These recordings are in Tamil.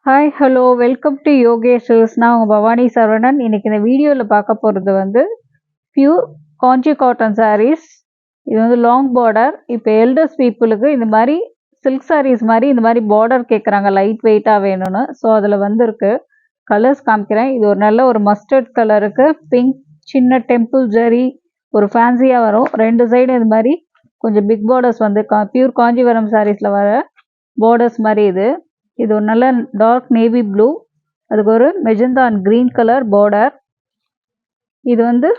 Hi hello welcome to Yogesh's. நான் உங்கள் பவானி சரவணன். இன்னைக்கு இந்த வீடியோவில் பார்க்க போகிறது வந்து பியூர் காஞ்சி காட்டன் சாரீஸ். இது வந்து லாங் பார்டர். இப்போ எல்டர்ஸ் பீப்புளுக்கு இந்த மாதிரி சில்க் சாரீஸ் மாதிரி இந்த மாதிரி பார்டர் கேட்குறாங்க, லைட் வெயிட்டாக வேணும்னு. ஸோ அதில் வந்துருக்கு கலர்ஸ் காமிக்கிறேன். இது ஒரு நல்ல ஒரு மஸ்டர்ட் கலருக்கு பிங்க், சின்ன டெம்பிள் ஜரி, ஒரு ஃபேன்சியாக வரும். ரெண்டு சைடு இது மாதிரி கொஞ்சம் பிக் பார்டர்ஸ் வந்து பியூர் காஞ்சிபுரம் சாரீஸில் வர பார்டர்ஸ் மாதிரி இது ஒரு நல்ல டார்க் நேவி ப்ளூ, அதுக்கு ஒரு magenta and green colour border. இது வந்து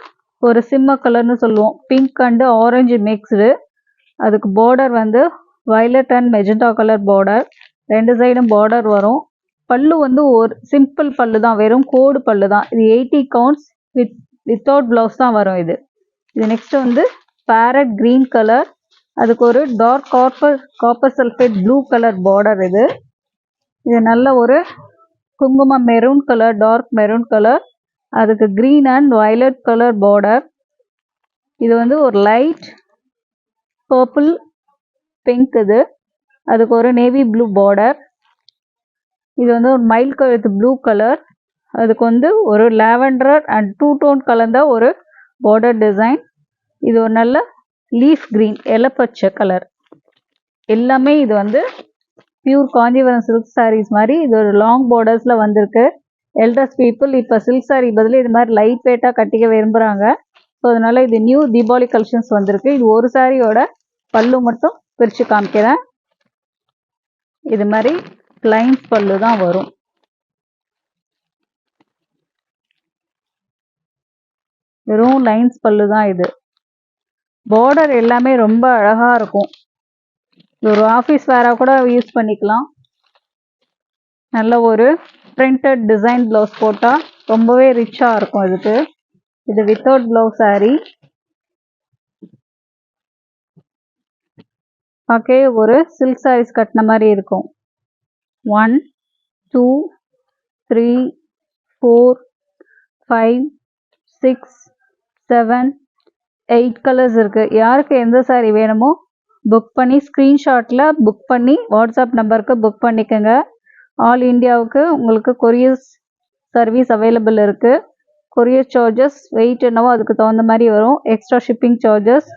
ஒரு சிம்ம கலர்னு சொல்லுவோம், பிங்க் அண்டு ஆரஞ்சு மிக்ஸ்டு. அதுக்கு பார்டர் வந்து violet and magenta colour border. ரெண்டு சைடும் பார்டர் வரும். பல்லு வந்து ஒரு சிம்பிள் பல்லு தான், வெறும் கோடு பல்லு தான். இது 80 கவுண்ட்ஸ் வித்தவுட் ப்ளவுஸ் தான் வரும். இது நெக்ஸ்ட் வந்து பேரட் க்ரீன் கலர், அதுக்கு ஒரு dark copper sulphate blue colour border. இது நல்ல ஒரு குங்குமம் maroon colour, dark maroon colour, அதுக்கு green and violet colour border. இது வந்து ஒரு லைட் பர்பிள் பிங்க். அதுக்கு ஒரு நேவி ப்ளூ பார்டர். இது வந்து ஒரு மைல்ட் கலர் ப்ளூ கலர், அதுக்கு வந்து ஒரு லாவெண்டர் அண்ட் டூ டோன் கலந்த ஒரு பார்டர் டிசைன். இது ஒரு நல்ல லீஃப் க்ரீன், இலப்பச்சை கலர். எல்லாமே இது வந்து பியூர் காஞ்சிபுரம் சில்க் சாரீஸ் மாதிரி இது ஒரு லாங் பார்டர்ஸில் வந்திருக்கு. எல்டர்ஸ் பீப்புள் இப்போ சில்க் சாரீ பதில் இது மாதிரி லைட் வெயிட்டாக கட்டிக்க விரும்புகிறாங்க. ஸோ அதனால இது நியூ தீபாவளி கலெக்ஷன்ஸ் வந்திருக்கு. இது ஒரு சாரியோட பல்லு மட்டும் பிரித்து காமிக்கிறேன். இது மாதிரி லைன்ஸ் பல்லு தான் வரும். வெறும் லைன்ஸ் பல்லு தான். இது பார்டர் எல்லாமே ரொம்ப அழகாக இருக்கும். ஒரு ஆஃபீஸ் வேராக கூட யூஸ் பண்ணிக்கலாம். நல்ல ஒரு பிரிண்டட் டிசைன் ப்ளவுஸ் போட்டால் ரொம்பவே ரிச்சாக இருக்கும். இது வித்தவுட் ப்ளவுஸ் சாரீ. பார்க்கவே ஒரு சில்க் சாரீஸ் கட்டின மாதிரி இருக்கும். 1 2 3 4 5 6 7 8 கலர்ஸ் இருக்குது. யாருக்கு எந்த சாரீ வேணுமோ புக் பண்ணி ஸ்க்ரீன்ஷாட்டில் புக் பண்ணி வாட்ஸ்அப் நம்பருக்கு புக் பண்ணிக்கோங்க. ஆல் இந்தியாவுக்கு உங்களுக்கு கொரியர் சர்வீஸ் அவைலபிள் இருக்குது. கொரியர் சார்ஜஸ் வெயிட் என்னவோ அதுக்கு தகுந்த மாதிரி வரும். Extra shipping charges.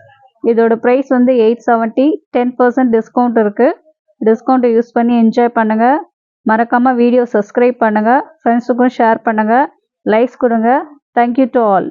இதோட ப்ரைஸ் வந்து 870. 10% டிஸ்கவுண்ட் இருக்குது. டிஸ்கவுண்ட்டை யூஸ் பண்ணி என்ஜாய் பண்ணுங்கள். மறக்காமல் வீடியோ சப்ஸ்கிரைப் பண்ணுங்கள், ஃப்ரெண்ட்ஸுக்கும் ஷேர் பண்ணுங்கள், லைக்ஸ் கொடுங்க. Thank you to all.